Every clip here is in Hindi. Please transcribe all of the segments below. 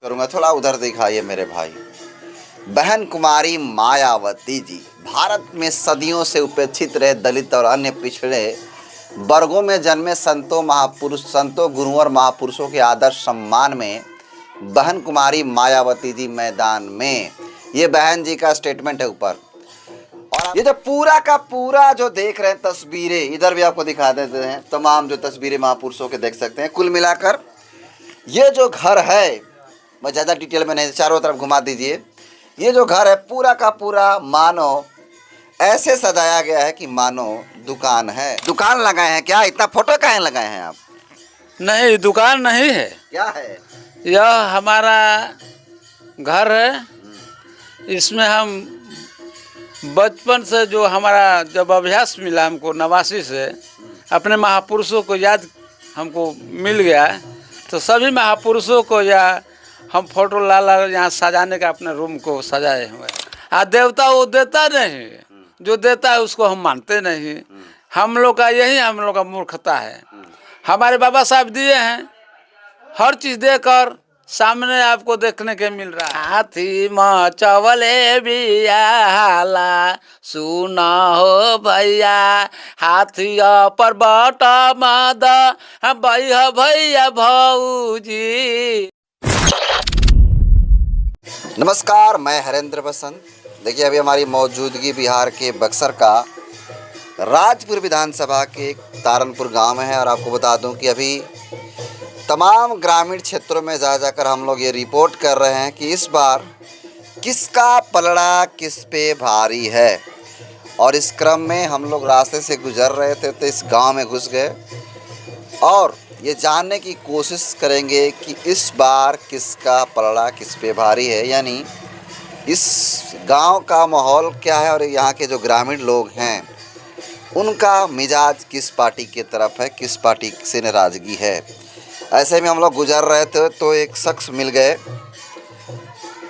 करूंगा थोड़ा उधर दिखाइए मेरे भाई। बहन कुमारी मायावती जी भारत में सदियों से उपेक्षित रहे दलित और अन्य पिछड़े वर्गों में जन्मे संतों गुरुओं और महापुरुषों के आदर सम्मान में बहन कुमारी मायावती जी मैदान में। ये बहन जी का स्टेटमेंट है ऊपर। और ये जो पूरा का पूरा जो देख रहे हैं तस्वीरें, इधर भी आपको दिखा देते हैं तमाम जो तस्वीरें महापुरुषों के देख सकते हैं। कुल मिलाकर ये जो घर है, मैं ज़्यादा डिटेल में नहीं, चारों तरफ घुमा दीजिए। ये जो घर है पूरा का पूरा मानो ऐसे सजाया गया है कि मानो दुकान है। दुकान लगाए हैं क्या? इतना फोटो काहे लगाए हैं आप? नहीं, दुकान नहीं है, क्या है? यह हमारा घर है। इसमें हम बचपन से जो हमारा जब अभ्यास मिला हमको नवासी से, अपने महापुरुषों को याद हमको मिल गया, तो सभी महापुरुषों को या हम फोटो ला यहाँ सजाने का अपने रूम को सजाए हुए। देवता वो देता नहीं, जो देता है उसको हम मानते नहीं। हम लोग का यही हम लोग का मूर्खता है। हमारे बाबा साहब दिए हैं, हर चीज़ देकर सामने आपको देखने के मिल रहा है। हाथी मचवले बियाला सुना हो भैया, हाथिया पर बटा मद भैया भौजी। नमस्कार, मैं हरेंद्र बसंत। देखिए अभी हमारी मौजूदगी बिहार के बक्सर का राजपुर विधानसभा के तारनपुर गांव में है। और आपको बता दूं कि अभी तमाम ग्रामीण क्षेत्रों में जाकर हम लोग ये रिपोर्ट कर रहे हैं कि इस बार किसका पलड़ा किस पे भारी है। और इस क्रम में हम लोग रास्ते से गुजर रहे थे तो इस गांव में घुस गए और ये जानने की कोशिश करेंगे कि इस बार किसका पलड़ा किस पे भारी है, यानी इस गांव का माहौल क्या है और यहाँ के जो ग्रामीण लोग हैं उनका मिजाज किस पार्टी की तरफ है, किस पार्टी से नाराज़गी है। ऐसे में हम लोग गुजर रहे थे तो एक शख्स मिल गए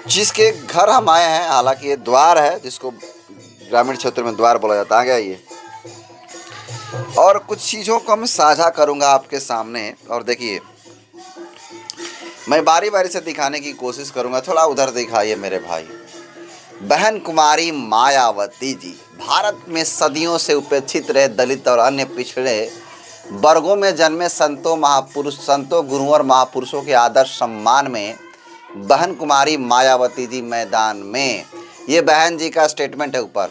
जिसके घर हम आए हैं। हालांकि ये द्वार है जिसको ग्रामीण क्षेत्र में द्वार बोला जाता है। आगे आइए और कुछ चीज़ों को मैं साझा करूंगा आपके सामने। और देखिए मैं बारी बारी से दिखाने की कोशिश करूंगा, थोड़ा उधर दिखाइए मेरे भाई। बहन कुमारी मायावती जी भारत में सदियों से उपेक्षित रहे दलित और अन्य पिछड़े वर्गों में जन्मे संतों गुरुओं और महापुरुषों के आदर सम्मान में बहन कुमारी मायावती जी मैदान में। ये बहन जी का स्टेटमेंट है ऊपर।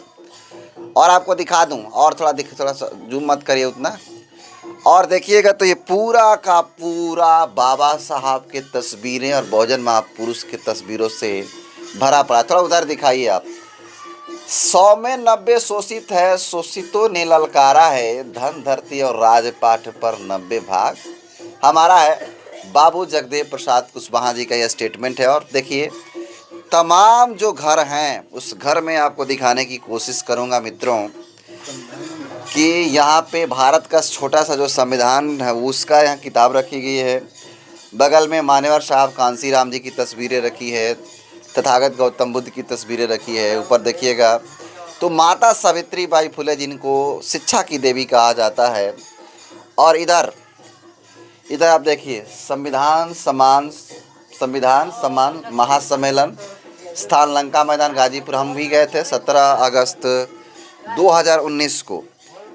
और आपको दिखा दूं और थोड़ा जूम मत करिए उतना, और देखिएगा तो ये पूरा का पूरा बाबा साहब के तस्वीरें और बहुजन महापुरुष के तस्वीरों से भरा पड़ा। थोड़ा उधर दिखाइए आप। 100 में 90 शोषित है, शोषितों ने ललकारा है, धन धरती और राजपाट पर 90 भाग हमारा है। बाबू जगदेव प्रसाद कुशवाहा जी का यह स्टेटमेंट है। और देखिए तमाम जो घर हैं उस घर में आपको दिखाने की कोशिश करूंगा मित्रों कि यहाँ पे भारत का छोटा सा जो संविधान है उसका यहाँ किताब रखी गई है। बगल में मान्यवर साहब कांसी राम जी की तस्वीरें रखी है, तथागत गौतम बुद्ध की तस्वीरें रखी है। ऊपर देखिएगा तो माता सावित्री बाई फुले जिनको शिक्षा की देवी कहा जाता है। और इधर आप देखिए संविधान समान महासम्मेलन स्थान लंका मैदान गाजीपुर। हम भी गए थे 17 अगस्त 2019 को।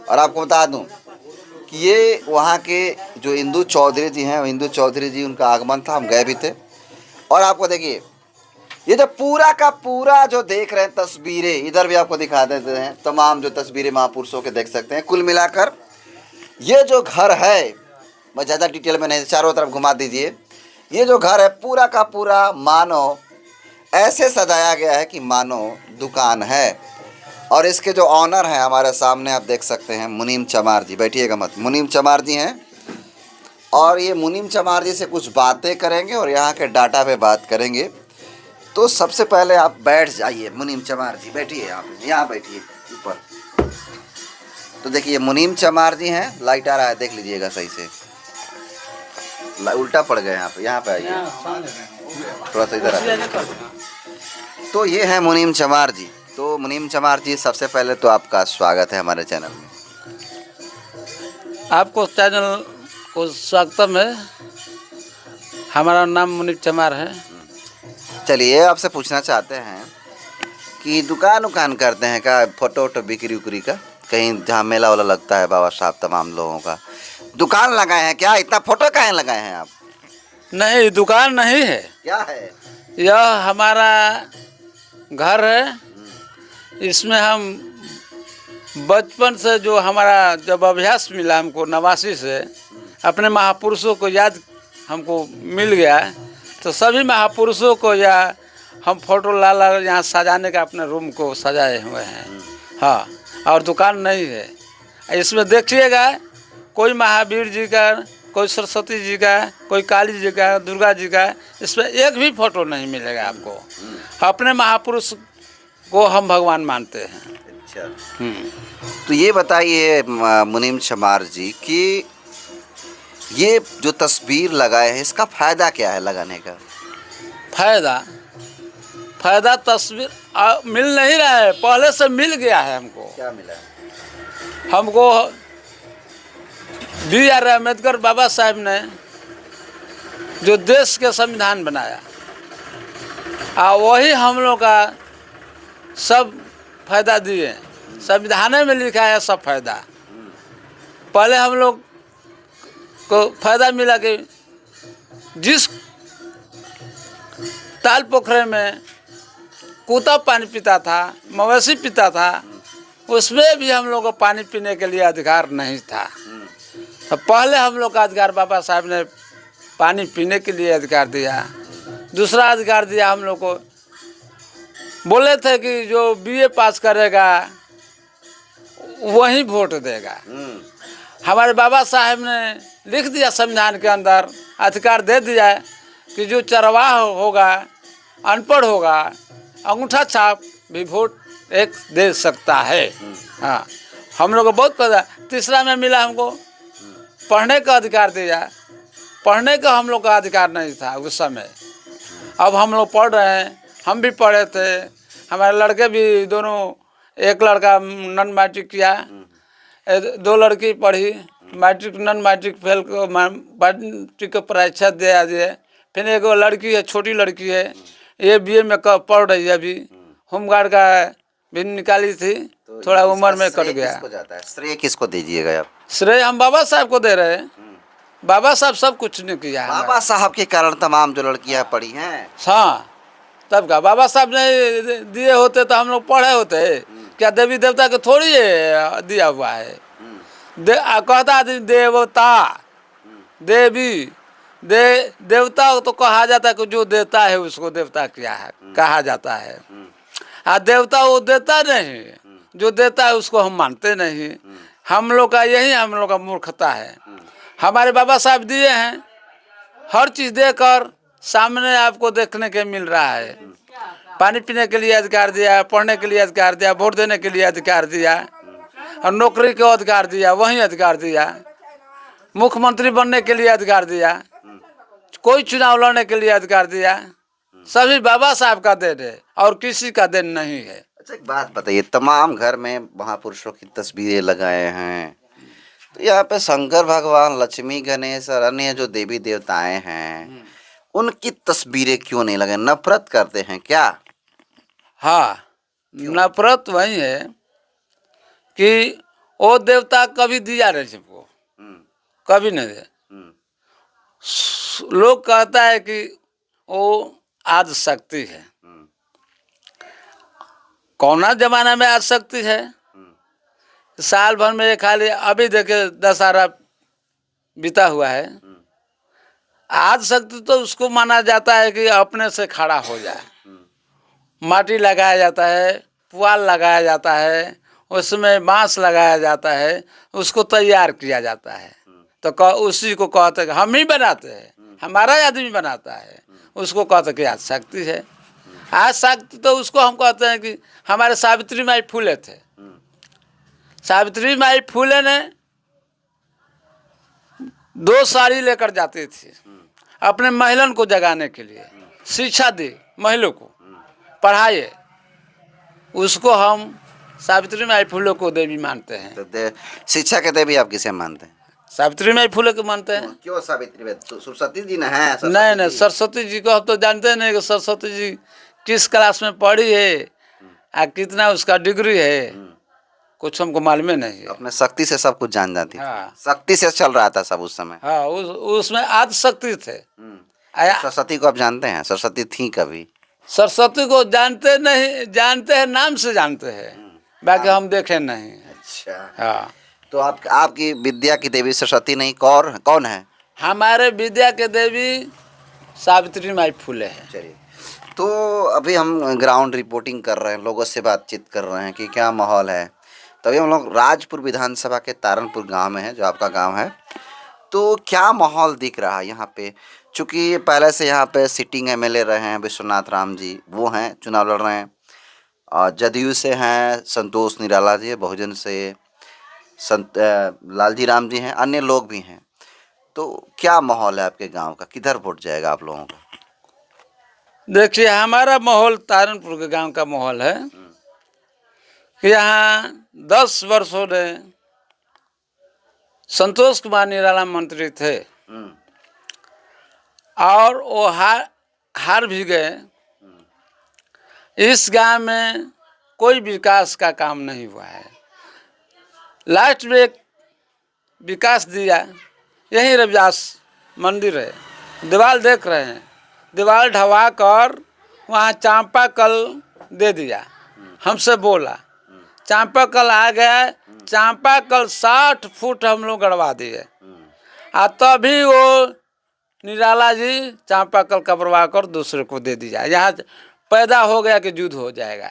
और आपको बता दूं कि ये वहाँ के जो इंदू चौधरी जी हैं, इंदू चौधरी जी उनका आगमन था, हम गए भी थे। और आपको देखिए ये जो पूरा का पूरा जो देख रहे हैं तस्वीरें, इधर भी आपको दिखा देते हैं तमाम जो तस्वीरें महापुरुषों के देख सकते हैं। कुल मिलाकर ये जो घर है, मैं ज़्यादा डिटेल में नहीं, चारों तरफ घुमा दीजिए। ये जो घर है पूरा का पूरा मानो ऐसे सजाया गया है कि मानो दुकान है। और इसके जो ऑनर हैं हमारे सामने आप देख सकते हैं, मुनीम चमार जी। बैठिएगा मत, मुनीम चमार जी हैं। और ये मुनीम चमार जी से कुछ बातें करेंगे और यहाँ के डाटा पे बात करेंगे। तो सबसे पहले आप बैठ जाइए। मुनीम चमार जी बैठिए, आप यहाँ बैठिए ऊपर। तो देखिए मुनीम चमार जी हैं, लाइट आ रहा है देख लीजिएगा सही से, उल्टा पड़ गए यहाँ पे आइए थोड़ा सा इधर आइए। तो ये हैं मुनीम चमार जी। तो मुनीम चमार जी सबसे पहले तो आपका स्वागत है हमारे चैनल में। आपको चैनल को स्वागतम है। हमारा नाम मुनीम चमार है। चलिए आपसे पूछना चाहते हैं कि दुकान उकान करते हैं क्या, फोटो वोटो बिक्री उक्री का, कहीं जहाँ मेला वाला लगता है बाबा साहब तमाम लोगों का, दुकान लगाए हैं क्या? इतना फोटो काहे लगाए हैं आप? नहीं, दुकान नहीं है, क्या है? यह हमारा घर है। इसमें हम बचपन से जो हमारा जब अभ्यास मिला हमको नवासी से, अपने महापुरुषों को याद हमको मिल गया, तो सभी महापुरुषों को या हम फोटो ला ला यहाँ सजाने का अपने रूम को सजाए हुए हैं। हाँ, और दुकान नहीं है। इसमें देखिएगा, कोई महावीर जी का, कोई सरस्वती जी का, कोई काली जी का, दुर्गा जी का, इसमें एक भी फोटो नहीं मिलेगा आपको। अपने महापुरुष को हम भगवान मानते हैं। अच्छा, तो ये बताइए मुनीम चमार जी कि ये जो तस्वीर लगाए हैं इसका फायदा क्या है लगाने का? फायदा तस्वीर मिल नहीं रहा है, पहले से मिल गया है हमको। क्या मिला? हमको B.R. अम्बेडकर बाबा साहब ने जो देश के संविधान बनाया, वही हम लोग का सब फायदा दिए। संविधान में लिखा है सब फायदा। पहले हम लोग को फायदा मिला कि जिस ताल पोखरे में कुत्ता पानी पीता था, मवेशी पीता था, उसमें भी हम लोग को पानी पीने के लिए अधिकार नहीं था। तो पहले हम लोग का अधिकार बाबा साहब ने पानी पीने के लिए अधिकार दिया। दूसरा अधिकार दिया हम लोग को, बोले थे कि जो BA पास करेगा वही वोट देगा। हमारे बाबा साहब ने लिख दिया संविधान के अंदर, अधिकार दे दिया कि जो चरवाह होगा, अनपढ़ होगा, अंगूठा छाप भी वोट एक दे सकता है। हाँ, हम लोग को बहुत फायदा। तीसरा में मिला हमको पढ़ने का अधिकार दिया। पढ़ने का हम लोग का अधिकार नहीं था उस समय। अब हम लोग पढ़ रहे हैं, हम भी पढ़े थे, हमारे लड़के भी दोनों, एक लड़का नॉन मैट्रिक किया, 2 लड़की पढ़ी, मैट्रिक नॉन मैट्रिक फेल को मैट्रिक को परीक्षा दे दिए। फिर एक लड़की है, छोटी लड़की है, ये BA में पढ़ रही है अभी, होमगार्ड का भी निकाली थी, तो थोड़ा उम्र में कट गया। किसको जाता है श्रेय, किसको दीजिएगा आप? श्रेय हम बाबा साहब को दे रहे हैं। बाबा साहब सब कुछ नहीं किया है। बाबा साहब के कारण तमाम जो लड़कियां पढ़ी हैं। हाँ, तब का बाबा साहब ने दिए होते तो हम लोग पढ़े होते। क्या देवी देवता को थोड़ी दिया हुआ है? कहता आदमी देवता, देवी, देवता तो कहा जाता है कि जो देता है उसको देवता क्या है कहा जाता है। देवता वो देता नहीं, जो देता है उसको हम मानते नहीं। हम लोग का यही हम लोग का मूर्खता है। हमारे बाबा साहब दिए हैं, हर चीज़ देकर सामने आपको देखने के मिल रहा है। पानी पीने के लिए अधिकार दिया, पढ़ने के लिए अधिकार दिया, वोट देने के लिए अधिकार दिया, और नौकरी को अधिकार दिया, वही अधिकार दिया, मुख्यमंत्री बनने के लिए अधिकार दिया, कोई चुनाव लड़ने के लिए अधिकार दिया। सभी बाबा साहब का देन है और किसी का देन नहीं है। अच्छा, एक बात बताइए, तमाम घर में महापुरुषों की तस्वीरें लगाए हैं, तो यहाँ पे शंकर भगवान, लक्ष्मी, गणेश और अन्य जो देवी देवताएं हैं उनकी तस्वीरें क्यों नहीं लगाए? नफरत करते हैं क्या? हाँ, नफरत वही है कि वो देवता कभी दिया नहीं सबको, कभी नहीं दे। लोग कहता है कि वो आदि शक्ति है। कौना जमाना में आदि शक्ति है? साल भर में खाली अभी देखे दशहरा बीता हुआ है। आदि शक्ति तो उसको माना जाता है कि अपने से खड़ा हो जाए। माटी लगाया जाता है, पुआल लगाया जाता है, उसमें बांस लगाया जाता है, उसको तैयार किया जाता है। तो उसी को कहते हैं, हम ही बनाते हैं, हमारा आदमी बनाता है, उसको कहते हैं कि आज शक्ति है। आज शक्ति तो उसको हम कहते हैं कि हमारे सावित्री माई फूले थे। सावित्री माई फूले ने 2 साड़ी लेकर जाती थी अपने महिलन को जगाने के लिए, शिक्षा दी महिलों को, पढ़ाए। उसको हम सावित्री माई फूले को देवी मानते हैं। तो शिक्षा के देवी आप किसे मानते हैं? सावित्री माई फुले को मानते हैं। क्यों सावित्री बाई? तो सरस्वती जी ना है? नहीं नहीं, सरस्वती जी को हम तो जानते नहीं कि सरस्वती जी किस क्लास में पढ़ी है और कितना उसका डिग्री है, कुछ हमको मालूम ही नहीं है। अपने शक्ति से सब कुछ जान जाती थी। हाँ शक्ति से चल रहा था सब उस समय। हाँ, उसमें आदि शक्ति थे। आया सरस्वती को आप जानते हैं? सरस्वती थी कभी? सरस्वती को जानते नहीं, जानते हैं नाम से जानते हैं, बाकी हम देखे नहीं। अच्छा, हाँ, तो आपकी विद्या की देवी सरस्वती नहीं, कौन है? हमारे विद्या के देवी सावित्री माई फुले है। चलिए, तो अभी हम ग्राउंड रिपोर्टिंग कर रहे हैं, लोगों से बातचीत कर रहे हैं कि क्या माहौल है। तभी हम लोग राजपुर विधानसभा के तारनपुर गांव में है, जो आपका गांव है। तो क्या माहौल दिख रहा है यहाँ पे? चूँकि पहले से यहाँ पे सिटिंग एमएलए रहे हैं विश्वनाथ राम जी, वो हैं, चुनाव लड़ रहे हैं। और जदयू से हैं संतोष निराला जी, बहुजन से लालजी राम जी हैं, अन्य लोग भी हैं। तो क्या माहौल है आपके गांव का? किधर वोट जाएगा आप लोगों का? देखिए, हमारा माहौल तारनपुर के गांव का माहौल है कि यहाँ 10 वर्षों में संतोष कुमार निराला मंत्री थे और वो हार भी गए। इस गांव में कोई विकास का काम नहीं हुआ है। लास्ट में एक विकास दिया, यही रविदास मंदिर है, दीवार देख रहे हैं, दीवार ढवा कर वहाँ चांपाकल दे दिया। हमसे बोला चांपाकल आ गया, चांपाकल 60 फुट हम लोग गड़वा दिए। और तभी वो निराला जी चांपाकल कबरवा कर दूसरे को दे दिया। यहाँ पैदा हो गया कि युद्ध हो जाएगा।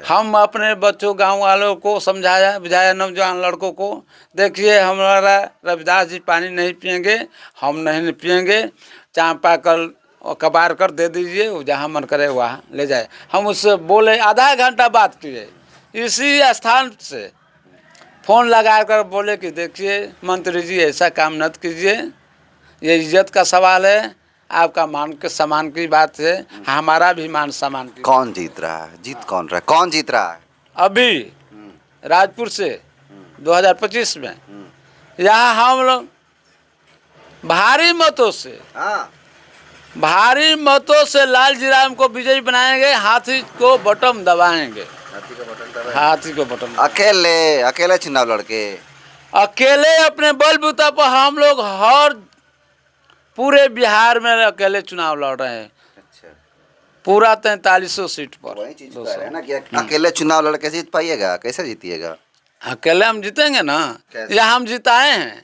हम अपने बच्चों गांव वालों को समझाया बुझाया, नौजवान लड़कों को, देखिए हमारा रविदास जी पानी नहीं पिएंगे, हम नहीं पिएंगे, चांपाकल कबार कर दे दीजिए, वो जहाँ मन करे वहाँ ले जाए। हम उससे बोले, आधा घंटा बात किए, इसी स्थान से फ़ोन लगा कर बोले कि देखिए मंत्री जी ऐसा काम मत कीजिए, ये इज्जत का सवाल है, आपका मान के सम्मान की बात है, हमारा भी मान सम्मान की। कौन जीत रहा है? जीत कौन रहा है? कौन जीत रहा है अभी राजपुर से 2025 में यहाँ हम लोग भारी मतों से, हाँ, भारी मतों से लालजी राम को विजयी बनाएंगे, हाथी को बटन दबाएंगे। हाथी को बटन अकेले चुनाव लड़के, अकेले अपने बलबूता पर हम लोग हर पूरे बिहार में अकेले चुनाव लड़ रहे हैं। अच्छा, पूरा 4300 सीट पर। वही चीज कह रहे हैं ना कि अकेले चुनाव लड़के जीत पाइएगा? कैसे जीतिएगा? अकेले हम जीतेंगे ना, या हम जिताए हैं?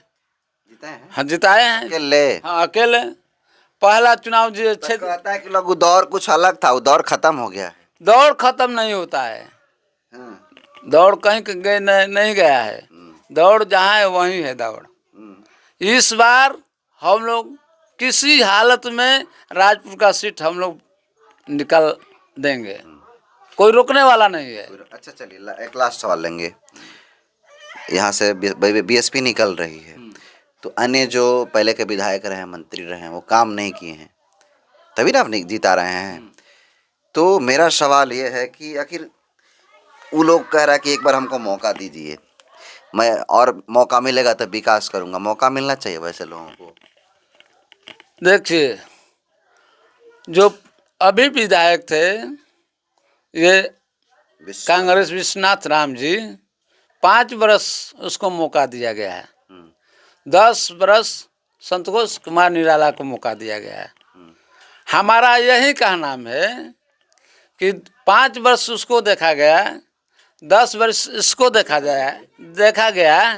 जीते हैं? हाँ, जिताए हैं अकेले। हाँ, अकेले। पहला चुनाव जो तो कहता है कि लोग दौर कुछ अलग था, वो दौर खत्म हो गया है। दौड़ खत्म नहीं होता है, दौड़ कहीं गए नहीं गया है, दौड़ जहाँ है वहीं है दौड़। इस बार हम लोग किसी हालत में राजपुर का सीट हम लोग निकल देंगे, कोई रोकने वाला नहीं है। अच्छा, चलिए एक लास्ट सवाल लेंगे। यहाँ से बीएसपी निकल रही है, तो अन्य जो पहले के विधायक रहे हैं, मंत्री रहे हैं, वो काम नहीं किए हैं, तभी ना आप जीता रहे हैं। तो मेरा सवाल ये है कि आखिर वो लोग कह रहा है कि एक बार हमको मौका दीजिए, मैं और मौका मिलेगा तो विकास करूँगा। मौका मिलना चाहिए वैसे लोगों को। देखिए, जो अभी विधायक थे ये कांग्रेस विश्वनाथ राम जी, 5 बरस उसको मौका दिया गया है, 10 बरस संतोष कुमार निराला को मौका दिया गया है। हमारा यही कहना है कि 5 वर्ष उसको देखा गया, 10 वर्ष इसको देखा गया,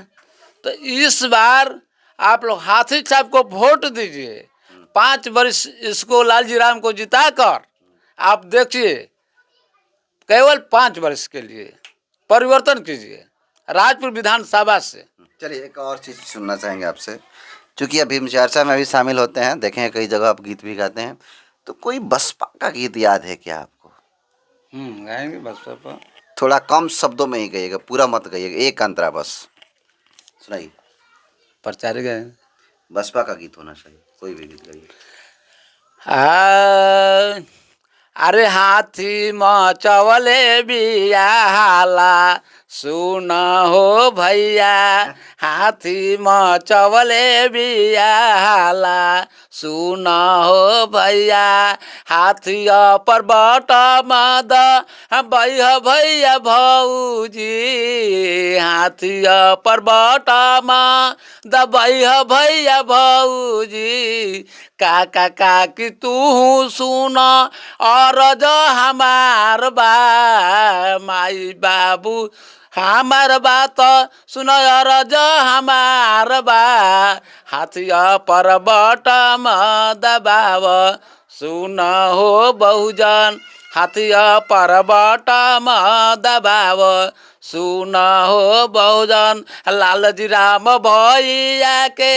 तो इस बार आप लोग हाथी साहब को वोट दीजिए, 5 वर्ष इसको लालजी राम को जिताकर आप देखिए, केवल 5 वर्ष के लिए परिवर्तन कीजिए राजपुर विधानसभा से। चलिए एक और चीज़ सुनना चाहेंगे आपसे, क्योंकि अभी हम चर्चा में भी शामिल होते हैं, देखे हैं कई जगह आप गीत भी गाते हैं, तो कोई बसपा का गीत याद है क्या आपको? गाएंगे बसपा पर। थोड़ा कम शब्दों में ही गाइएगा, पूरा मत गाइएगा, एक अंतरा बस सुनाइए। प्रचार गए बसपा का गीत होना चाहिए, कोई भी गीत गाइए। अरे हाथी मचवले बिया हाला, सुना हो भैया हाथी मचवले बियाला सुना हो भैया हाथी पर्वत मद बैह भैया भौजी हाथी पर्वत दबैह भैया भौजी काका काकी तू सुन और जो हमार बा माई बाबू हमार बात सुन और जो हमार बा हाथिया पर्वत दबाव सुन हो बहुजन हाथिया पर्वत दबाव सुन हो बहुजन लालजी राम भैया के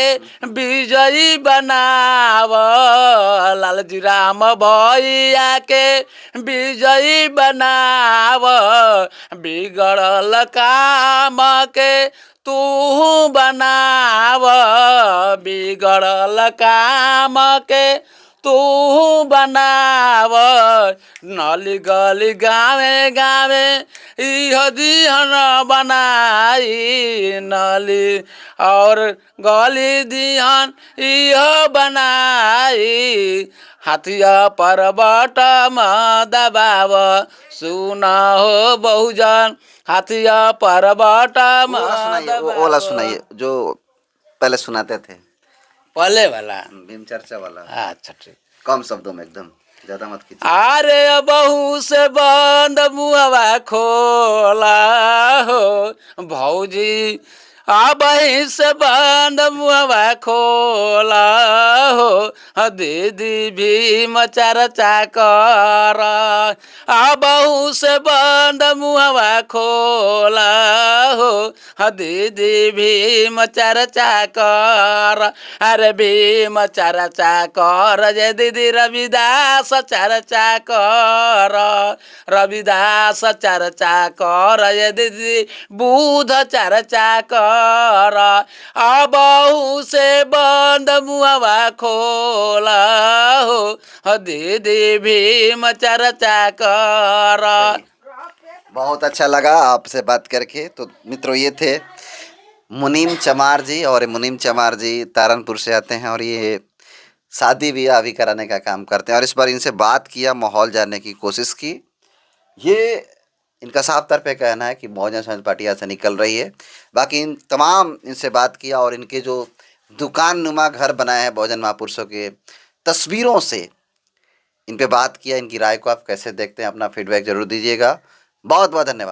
विजयी बनाव लालजी राम भैया के विजयी बनाव बिगड़ल काम के तू बनाव बिगड़ल काम के तू बनाव नली गली गावे गावे इह दिहन बनाई नली और गली दिहन इह बनाई हाथिया पर्वत दबाव सुन हो बहुजन हाथिया पर्वत वो वाला सुनाइए जो पहले सुनाते थे, पहले वाला भीम चर्चा वाला। अच्छा ठीक, कम शब्दों में, एकदम ज्यादा मत कीजिए। अरे बहू से बंद मुहवा खोला हो भौजी बही से बंद मुहवा खोला हो दीदी भीम चर्चा कर बहू से बंद मुहवा खोला हो दीदी भीम चर्चा कर अरे भीम चर्चा कर जे दीदी रविदास चर्चा कर रविदास चर्चा कर जे दीदी बुध चर्चा कर बहू से बंद मुहवा खोला हो दीदी भीम चर्चा कर। बहुत अच्छा लगा आपसे बात करके। तो मित्रों, ये थे मुनीम चमार जी, और मुनीम चमार जी तारनपुर से आते हैं और ये शादी ब्याह भी कराने का काम करते हैं। और इस बार इनसे बात किया, माहौल जानने की कोशिश की। ये इनका साफ तौर पे कहना है कि बहुजन समाज पार्टी यहाँ से निकल रही है। बाकी इन तमाम इनसे बात किया और इनके जो दुकान नुमा घर बनाए हैं बहुजन महापुरुषों के तस्वीरों से इन पे बात किया। इनकी राय को आप कैसे देखते हैं, अपना फीडबैक जरूर दीजिएगा। बहुत बहुत धन्यवाद।